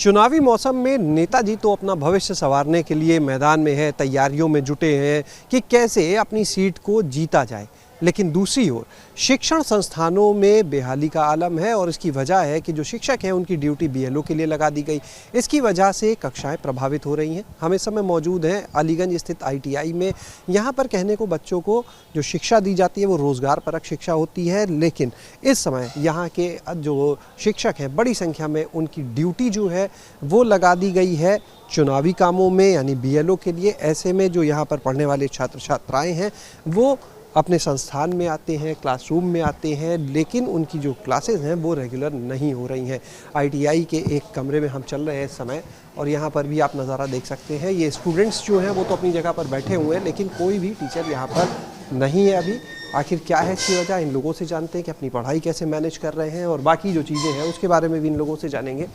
चुनावी मौसम में नेताजी तो अपना भविष्य संवारने के लिए मैदान में है, तैयारियों में जुटे हैं कि कैसे अपनी सीट को जीता जाए। लेकिन दूसरी ओर शिक्षण संस्थानों में बेहाली का आलम है और इसकी वजह है कि जो शिक्षक हैं उनकी ड्यूटी बीएलओ के लिए लगा दी गई। इसकी वजह से कक्षाएं प्रभावित हो रही हैं। हम इस समय मौजूद हैं अलीगंज स्थित आईटीआई में। यहाँ पर कहने को बच्चों को जो शिक्षा दी जाती है वो रोज़गार परक शिक्षा होती है, लेकिन इस समय यहाँ के जो शिक्षक हैं बड़ी संख्या में उनकी ड्यूटी जो है वो लगा दी गई है चुनावी कामों में, यानी बीएलओ के लिए। ऐसे में जो यहाँ पर पढ़ने वाले छात्र छात्राएँ हैं वो अपने संस्थान में आते हैं, क्लासरूम में आते हैं, लेकिन उनकी जो क्लासेस हैं वो रेगुलर नहीं हो रही हैं। आईटीआई के एक कमरे में हम चल रहे हैं इस समय और यहाँ पर भी आप नज़ारा देख सकते हैं। ये स्टूडेंट्स जो हैं वो तो अपनी जगह पर बैठे हुए हैं, लेकिन कोई भी टीचर यहाँ पर नहीं है अभी। आखिर क्या है इसकी वजह, इन लोगों से जानते हैं कि अपनी पढ़ाई कैसे मैनेज कर रहे हैं और बाकी जो चीज़ें हैं उसके बारे में भी इन लोगों से जानेंगे।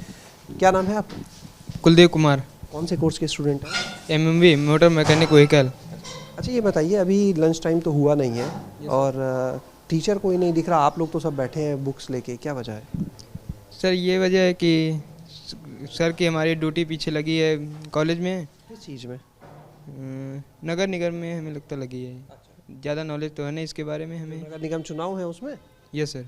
क्या नाम है आपका? कुलदीप कुमार। कौन से कोर्स के स्टूडेंट हैं? MMV motor mechanic vehicle. अच्छा, ये बताइए, अभी लंच टाइम तो हुआ नहीं है और टीचर कोई नहीं दिख रहा, आप लोग तो सब बैठे हैं बुक्स लेके, क्या वजह है? सर ये वजह है कि सर की हमारी ड्यूटी पीछे लगी है कॉलेज में। किस चीज़ में? नगर निगम में हमें लगता लगी है। ज़्यादा नॉलेज तो है नहीं इसके बारे में हमें। नगर निगम चुनाव है उसमें? Yes sir.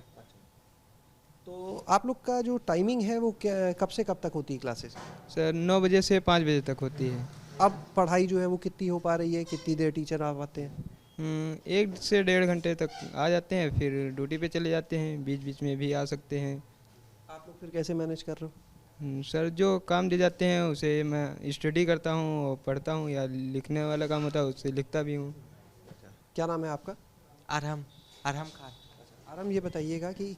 तो आप लोग का जो टाइमिंग है वो क्या, कब से कब तक होती है क्लासेस? सर 9 बजे से 5 बजे तक होती है। अब पढ़ाई जो है वो कितनी हो पा रही है, कितनी देर टीचर आ पाते हैं? 1 से 1.5 घंटे तक आ जाते हैं, फिर ड्यूटी पे चले जाते हैं, बीच बीच में भी आ सकते हैं। आप लोग फिर कैसे मैनेज कर रहे हो? सर जो काम दे जाते हैं उसे मैं स्टडी करता हूँ और पढ़ता हूँ, या लिखने वाला काम होता है उससे लिखता भी हूँ। क्या नाम है आपका? अरहम खान। आराम, ये बताइएगा कि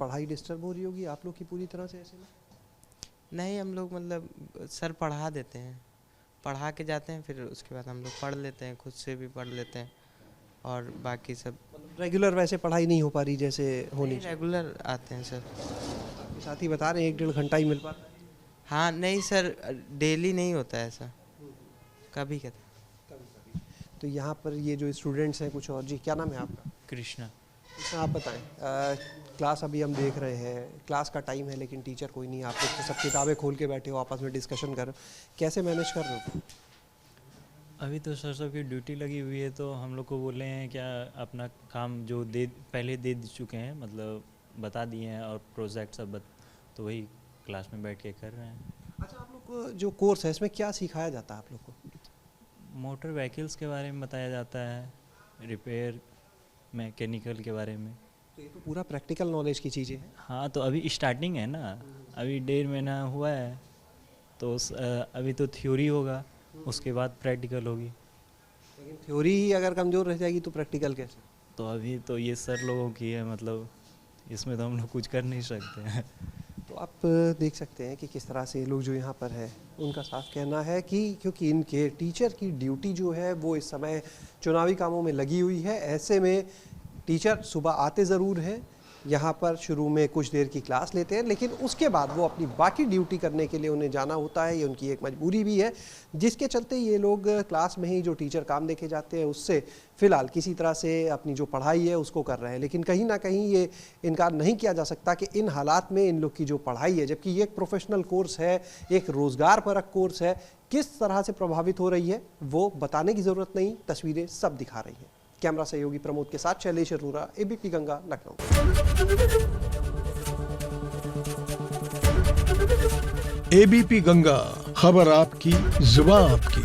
पढ़ाई डिस्टर्ब हो रही होगी आप लोग की पूरी तरह से ऐसे में? नहीं, हम लोग मतलब सर पढ़ा देते हैं, पढ़ा के जाते हैं, फिर उसके बाद हम लोग पढ़ लेते हैं, खुद से भी पढ़ लेते हैं और बाकी सब रेगुलर वैसे पढ़ाई नहीं हो पा रही जैसे होनी चाहिए? रेगुलर आते हैं सर। आपके साथ ही बता रहे हैं 1-1.5 घंटा ही मिल पाता है? हाँ नहीं सर, डेली नहीं होता है ऐसा, कभी कभी। तो यहाँ पर ये जो स्टूडेंट्स हैं कुछ और, जी क्या नाम है आपका? कृष्णा। इसमें आप बताएं, क्लास अभी हम देख रहे हैं, क्लास का टाइम है लेकिन टीचर कोई नहीं, आप लोग तो सब किताबें खोल के बैठे हो, आपस में डिस्कशन कर रहे हो, कैसे मैनेज कर रहे हो? अभी तो सर सबकी ड्यूटी लगी हुई है, तो हम लोग को बोले हैं क्या अपना काम जो पहले दे चुके हैं, मतलब बता दिए हैं, और प्रोजेक्ट सब तो वही क्लास में बैठ के कर रहे हैं। अच्छा, आप लोग को जो कोर्स है इसमें क्या सिखाया जाता है आप लोग को? मोटर व्हीकल्स के बारे में बताया जाता है, रिपेयर मैकेनिकल के बारे में। तो ये तो पूरा प्रैक्टिकल नॉलेज की चीज़ें हैं। हाँ, तो अभी स्टार्टिंग है ना, अभी 1.5 महीना हुआ है, तो अभी तो थ्योरी होगा, उसके बाद प्रैक्टिकल होगी। लेकिन थ्योरी ही अगर कमज़ोर रह जाएगी तो प्रैक्टिकल कैसे? तो अभी तो ये सर लोगों की है, मतलब इसमें तो हम लोग कुछ कर नहीं सकते हैं। तो आप देख सकते हैं कि किस तरह से लोग जो यहाँ पर है उनका साफ कहना है कि क्योंकि इनके टीचर की ड्यूटी जो है वो इस समय चुनावी कामों में लगी हुई है। ऐसे में टीचर सुबह आते ज़रूर हैं, यहाँ पर शुरू में कुछ देर की क्लास लेते हैं, लेकिन उसके बाद वो अपनी बाकी ड्यूटी करने के लिए उन्हें जाना होता है। ये उनकी एक मजबूरी भी है, जिसके चलते ये लोग क्लास में ही जो टीचर काम देखे जाते हैं उससे फ़िलहाल किसी तरह से अपनी जो पढ़ाई है उसको कर रहे हैं। लेकिन कहीं ना कहीं ये इनकार नहीं किया जा सकता कि इन हालात में इन लोग की जो पढ़ाई है, जबकि ये एक प्रोफेशनल कोर्स है, एक रोज़गार परक कोर्स है, किस तरह से प्रभावित हो रही है वो बताने की ज़रूरत नहीं, तस्वीरें सब दिखा रही हैं। कैमरा सहयोगी प्रमोद के साथ शैलेश अरोरा, एबीपी गंगा, लखनऊ। एबीपी गंगा, खबर आपकी, जुबान आपकी।